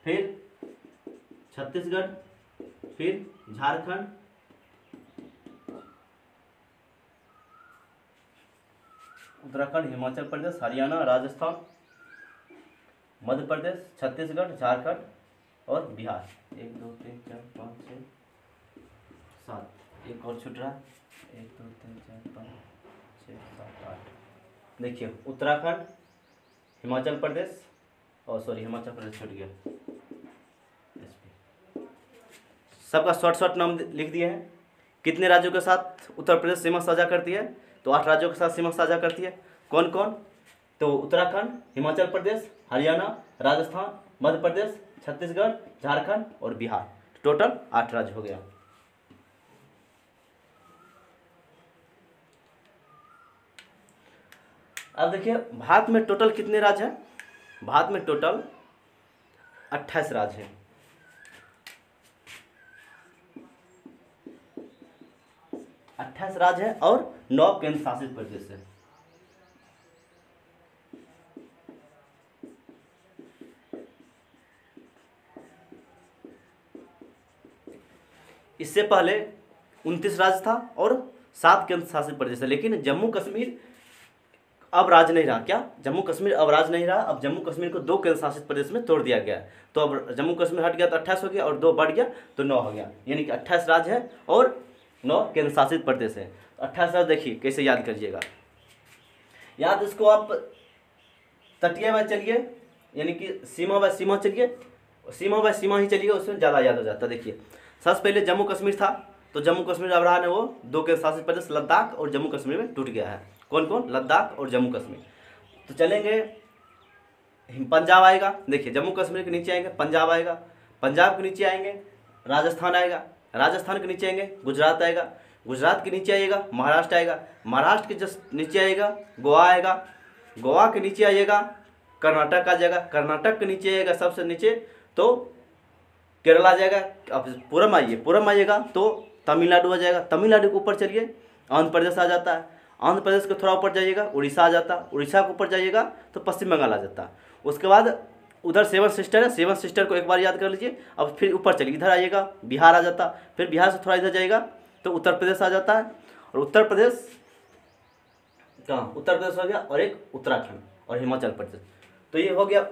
फिर छत्तीसगढ़, फिर झारखंड, उत्तराखंड, हिमाचल प्रदेश, हरियाणा, राजस्थान, मध्य प्रदेश, छत्तीसगढ़, झारखंड और बिहार। 1 2 3 4 5 6 7, एक और छूट रहा है। 1 2 3 4 5 6 7 8। देखिए उत्तराखंड, हिमाचल प्रदेश और हिमाचल प्रदेश छूट गया। सबका शॉर्ट नाम लिख दिए हैं। कितने राज्यों के साथ उत्तर प्रदेश सीमा साझा करती है, तो 8 राज्यों के साथ सीमा साझा करती है। कौन कौन, तो उत्तराखंड, हिमाचल प्रदेश, हरियाणा, राजस्थान, मध्य प्रदेश, छत्तीसगढ़, झारखंड और बिहार। टोटल 8 राज्य हो गया। अब देखिए भारत में टोटल कितने राज्य हैं, भारत में टोटल 28 राज्य हैं। 28 राज्य है और 9 केंद्र शासित प्रदेश है। इससे पहले 29 राज्य था और 7 केंद्र शासित प्रदेश है। लेकिन जम्मू कश्मीर अब राज्य नहीं रहा। क्या, जम्मू कश्मीर अब राज्य नहीं रहा। अब जम्मू कश्मीर को 2 केंद्र शासित प्रदेश में तोड़ दिया गया है। तो अब जम्मू कश्मीर हट गया तो 28 हो गया और 2 बढ़ गया तो 9 हो गया, यानी कि 28 राज्य है और 9 केंद्र शासित प्रदेश है। 28 राज्य देखिए कैसे याद करिएगा। याद इसको आप तटीय में चलिए, यानी कि सीमा बाय सीमा चलिए, सीमा बाय सीमा ही चलिए, उसमें ज़्यादा याद हो जाता है। देखिए सबसे पहले जम्मू कश्मीर था, तो जम्मू कश्मीर अब रहा है वो 2 केंद्र शासित प्रदेश, लद्दाख और जम्मू कश्मीर में टूट गया है। कौन कौन, लद्दाख और जम्मू कश्मीर। तो चलेंगे पंजाब आएगा। देखिए जम्मू कश्मीर के नीचे आएंगे पंजाब आएगा, पंजाब के नीचे आएंगे राजस्थान आएगा, राजस्थान के नीचे आएंगे गुजरात आएगा, गुजरात के नीचे आइएगा महाराष्ट्र आएगा, महाराष्ट्र के जस्ट नीचे आएगा गोवा आएगा, गोवा के नीचे आइएगा कर्नाटक आ जाएगा, कर्नाटक के नीचे आएगा सबसे नीचे तो केरला आ जाएगा। अब पूरम आइएगा तो तमिलनाडु आ जाएगा, तमिलनाडु के ऊपर चलिए आंध्र प्रदेश आ जाता है, आंध्र प्रदेश के थोड़ा ऊपर जाइएगा उड़ीसा आ जाता, उड़ीसा के ऊपर जाइएगा तो पश्चिम बंगाल आ जाता। उसके बाद उधर 7 सिस्टर है, 7 सिस्टर को एक बार याद कर लीजिए। अब फिर ऊपर चलिए, इधर आइएगा बिहार आ जाता, फिर बिहार से थोड़ा इधर जाएगा तो उत्तर प्रदेश आ जाता है। और उत्तर प्रदेश कहाँ, उत्तर प्रदेश हो गया और एक उत्तराखंड और हिमाचल प्रदेश। तो ये हो गया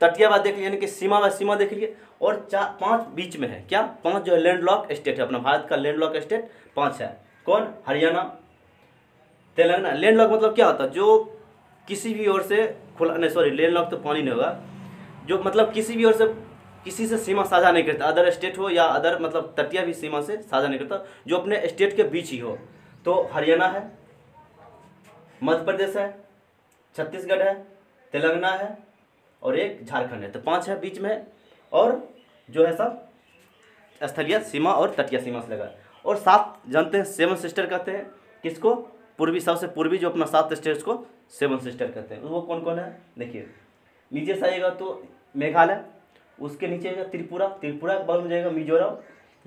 तटीय बात देख लीजिए, यानी कि सीमा व सीमा देख लीजिए। और 5 बीच में है, क्या 5 जो है लैंडलॉक स्टेट है, अपना भारत का लैंडलॉक स्टेट 5 है। कौन, हरियाणा, तेलंगाना। लैंडलॉक मतलब क्या होता है, जो किसी भी ओर से खुला, नहीं लैंडलॉक तो पानी नहीं होगा, जो मतलब किसी भी ओर से किसी से सीमा साझा नहीं करता, अदर स्टेट हो या अदर मतलब तटीय भी सीमा से साझा नहीं करता, जो अपने स्टेट के बीच ही हो। तो हरियाणा है, मध्य प्रदेश है, छत्तीसगढ़ है, तेलंगाना है और एक झारखंड है, तो 5 है बीच में, और जो है सब स्थलीय सीमा और तटीय सीमा से लगा। और 7 जानते हैं 7 सिस्टर कहते हैं किसको, पूर्वी, सबसे पूर्वी जो अपना 7 स्टेट्स को 7 सिस्टर कहते हैं। वो कौन कौन है देखिए, नीचे से आएगा तो मेघालय, उसके नीचे आएगा त्रिपुरा, त्रिपुरा के बगल में जाएगा मिजोरम,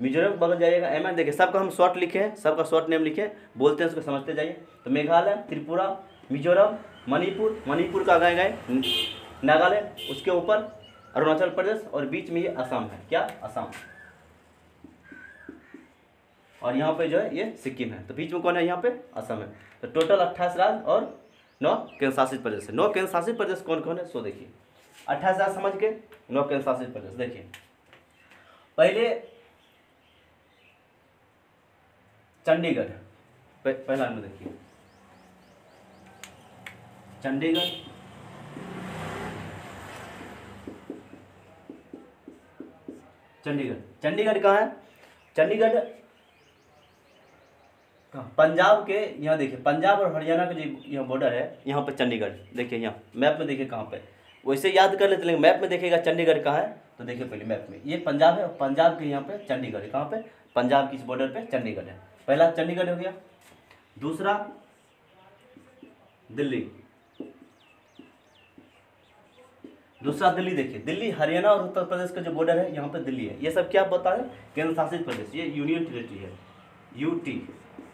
मिजोरम के बगल जाएगा एमएन। देखिए सबका हम शॉर्ट लिखे हैं, सबका शॉर्ट नेम लिखे बोलते हैं, उसको समझते जाइए। तो मेघालय, त्रिपुरा, मिजोरम, मणिपुर, मणिपुर का आगे गए नागालैंड, उसके ऊपर अरुणाचल प्रदेश, और बीच में ये असम है, क्या असम, और यहाँ पे जो है ये सिक्किम है। तो बीच में कौन है यहाँ पे, असम है। तो टोटल 28 राज्य और 9 केंद्र शासित प्रदेश है। 9 केंद्र शासित प्रदेश कौन कौन है सो देखिए, 28 राज्य समझ के 9 केंद्र शासित प्रदेश। देखिए पहले चंडीगढ़, पहला में देखिए चंडीगढ़, चंडीगढ़, चंडीगढ़ कहाँ है, चंडीगढ़ पंजाब के, यहाँ देखिए पंजाब और हरियाणा का जो यहाँ बॉर्डर है, यहाँ पर चंडीगढ़ देखिए, यहाँ मैप में देखिए कहाँ पे, वैसे याद कर लेते, लेकिन मैप में देखिएगा चंडीगढ़ कहाँ है। तो देखिए पहले मैप में ये पंजाब है, और पंजाब के यहाँ पे चंडीगढ़ है, कहाँ पे, पंजाब की इस बॉर्डर पे चंडीगढ़ है। पहला चंडीगढ़ हो गया। दूसरा दिल्ली, दूसरा दिल्ली, देखिए दिल्ली हरियाणा और उत्तर प्रदेश का जो बॉर्डर है यहाँ पे दिल्ली है। ये सब क्या बता है, केंद्र शासित प्रदेश, ये यूनियन टेरिटरी है, यूटी,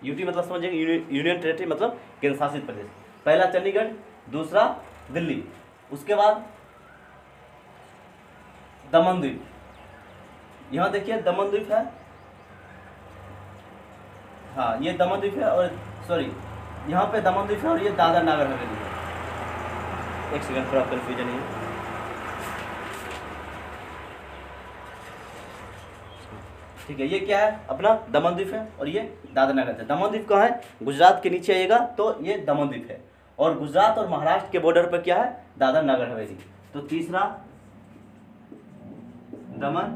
यूटी मतलब समझिए यूनियन टेरिटरी मतलब केंद्र शासित प्रदेश। पहला चंडीगढ़, दूसरा दिल्ली, उसके बाद दमन द्वीप, यहाँ देखिए दमन द्वीप है, हाँ ये दमन द्वीप है, और सॉरी यहाँ पे दमन द्वीप है, और ये दादर नागर हवेली है। एक सेकंड थोड़ा कन्फ्यूजन है, ठीक है। ये क्या है अपना दमन द्वीप है, और ये दादर नगर है। दमन द्वीप कहाँ है, गुजरात के नीचे आएगा तो ये दमन द्वीप है, और गुजरात और महाराष्ट्र के बॉर्डर पर क्या है, दादर नगर हवेली। तो तीसरा दमन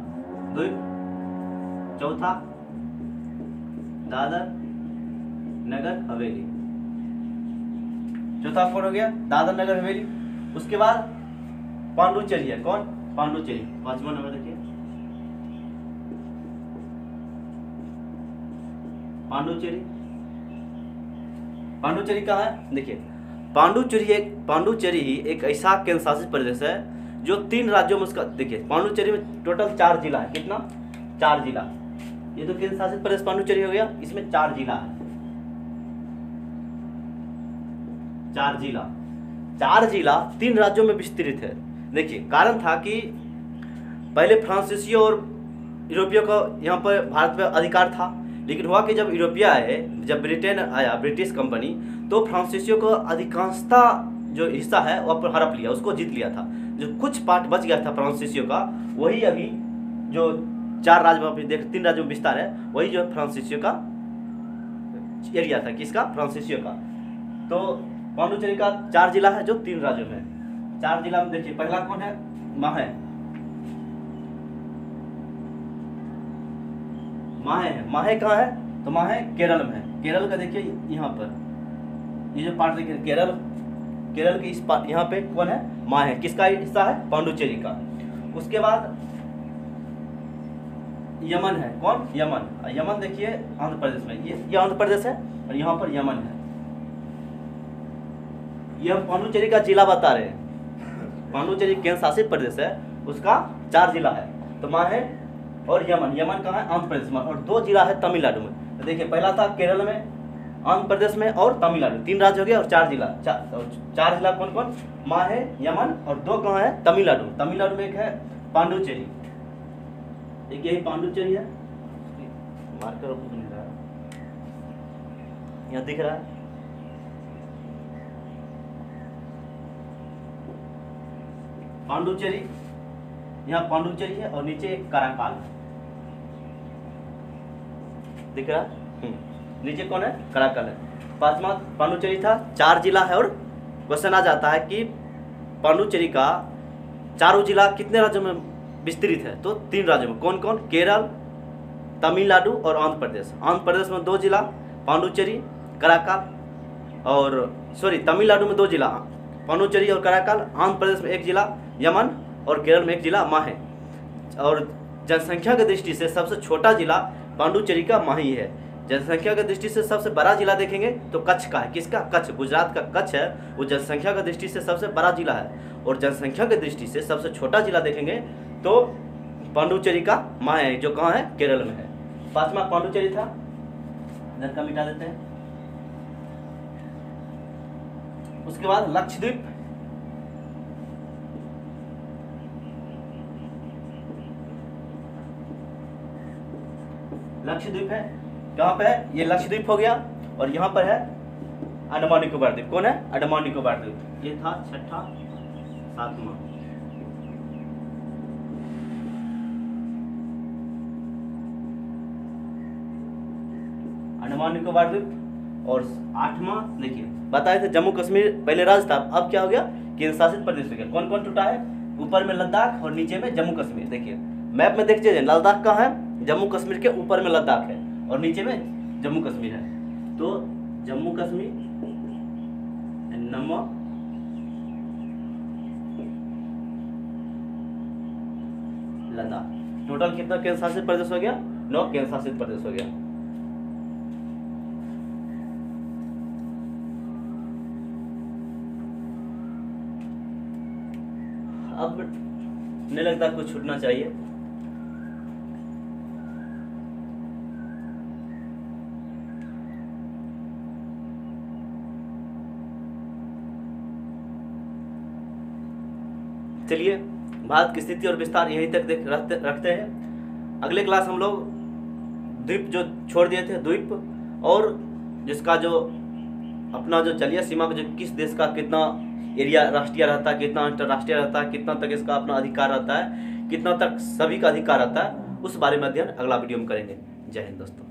द्वीप, चौथा दादर नगर हवेली, चौथा कौन हो गया, दादर नगर हवेली। उसके बाद पांडुचेरी है, कौन, पांडुचेरी, 5वां नंबर देखिए पांडुचेरी। पांडुचेरी कहाँ है देखिए, पांडुचेरी ही एक ऐसा केंद्र शासित प्रदेश है जो 3 राज्यों में उसका, देखिए पांडुचेरी में टोटल 4 जिला है, कितना, 4 जिला। ये तो केंद्र शासित प्रदेश पांडुचेरी हो गया, इसमें 4 जिला है, 4 जिला, 4 जिला 3 राज्यों में विस्तृत है। देखिए कारण था कि पहले फ्रांसीसियों और यूरोपियों का यहाँ पर भारत में अधिकार था, लेकिन हुआ कि जब यूरोपीय आए, जब ब्रिटेन आया, ब्रिटिश कंपनी, तो फ्रांसीसियों को अधिकांशता जो हिस्सा है वो पर हड़प लिया, उसको जीत लिया था। जो कुछ पार्ट बच गया था फ्रांसीसियों का, वही अभी जो 4 राज्य में देख 3 राज्यों में विस्तार है, वही जो फ्रांसीसियों का एरिया था, किसका, फ्रांसीसियों का। तो पांडुचेरी का 4 जिला है जो 3 राज्यों में। 4 जिला में देखिए पहला कौन है, माहे, माहे है, माहे कहाँ है, तो माहे केरल में है। केरल का देखिए यहाँ पर ये जो पार्ट देखिए केरल, केरल के इस पार्ट यहाँ पे कौन है, माहे, किसका हिस्सा है, पांडुचेरी का। उसके बाद यमन है, कौन, यमन, यमन देखिए आंध्र प्रदेश में, ये आंध्र प्रदेश है, और यहाँ पर यमन है। ये हम पांडुचेरी का जिला बता रहे हैं, पांडुचेरी केंद्र शासित प्रदेश है, उसका 4 जिला है, तो माहे और यमन। यमन कहाँ है, आंध्र प्रदेश में, और 2 जिला है तमिलनाडु में। तो देखिए पहला था केरल में, आंध्र प्रदेश में और तमिलनाडु, 3 राज्य हो गया, और 4 जिला, 4 जिला कौन कौन, माहे, यमन, और 2 कहाँ है, तमिलनाडु। तमिलनाडु में एक है पांडुचेरी, एक यही पांडुचेरी है, मार्कर मिल रहा है, यहाँ दिख रहा है, पांडुचेरी, यहाँ पांडुचेरी है, और नीचे एक कराकाल दिख रहा है, नीचे कौन है, कराकाल है। 5वां पांडुचेरी था, 4 जिला है, और क्वेश्चन आ जाता है कि पांडुचेरी का 4 जिला कितने राज्यों में विस्तृत है, तो 3 राज्यों में, कौन कौन, केरल, तमिलनाडु और आंध्र प्रदेश। आंध्र प्रदेश में 2 जिला, पांडुचेरी, कराकाल, और सॉरी तमिलनाडु में 2 जिला, पांडुचेरी और कराकाल, आंध्र प्रदेश में 1 जिला, यमन और केरल में एक जिला माहे। और जनसंख्या की दृष्टि से सबसे छोटा जिला पांडुचेरी का माही है। जनसंख्या की दृष्टि से सबसे बड़ा जिला देखेंगे तो कच्छ का है। किसका? कच्छ, गुजरात का कच्छ है, वो जनसंख्या की दृष्टि से सबसे बड़ा जिला है। और जनसंख्या की दृष्टि से सबसे छोटा जिला देखेंगे तो पांडुचेरी का माहे है, जो कहाँ है? केरल में है। 5वां पांडुचेरी था, इधर का मिटा देते हैं। उसके बाद लक्षद्वीप, लक्षद्वीप है, कहाँ पे है? ये लक्षद्वीप हो गया। और यहाँ पर है अंडमान निकोबार द्वीप। कौन है? अंडमान निकोबार द्वीप। ये था 6ठा, 7वां। अंडमान निकोबार द्वीप। और 8वां देखिए, बताए थे जम्मू कश्मीर पहले राज्य था, अब क्या हो गया? केंद्र शासित प्रदेश हो गया। कौन कौन टूटा है? ऊपर में लद्दाख और नीचे में जम्मू कश्मीर। देखिए मैप में देख लीजिए, लद्दाख कहाँ है? जम्मू कश्मीर के ऊपर में लद्दाख है और नीचे में जम्मू कश्मीर है। तो जम्मू कश्मीर नमो लद्दाख। टोटल कितना केंद्र शासित प्रदेश हो गया? 9 केंद्र शासित प्रदेश हो गया। अब नहीं लगता कुछ छूटना चाहिए। चलिए भारत की स्थिति और विस्तार यहीं तक रखते हैं। अगले क्लास हम लोग द्वीप जो छोड़ दिए थे, द्वीप, और जिसका जो अपना जो जलीय सीमा जो किस देश का कितना एरिया राष्ट्रीय रहता है, कितना अंतर्राष्ट्रीय रहता है, कितना तक इसका अपना अधिकार रहता है, कितना तक सभी का अधिकार रहता है, उस बारे में अध्ययन अगला वीडियो में करेंगे। जय हिंद दोस्तों।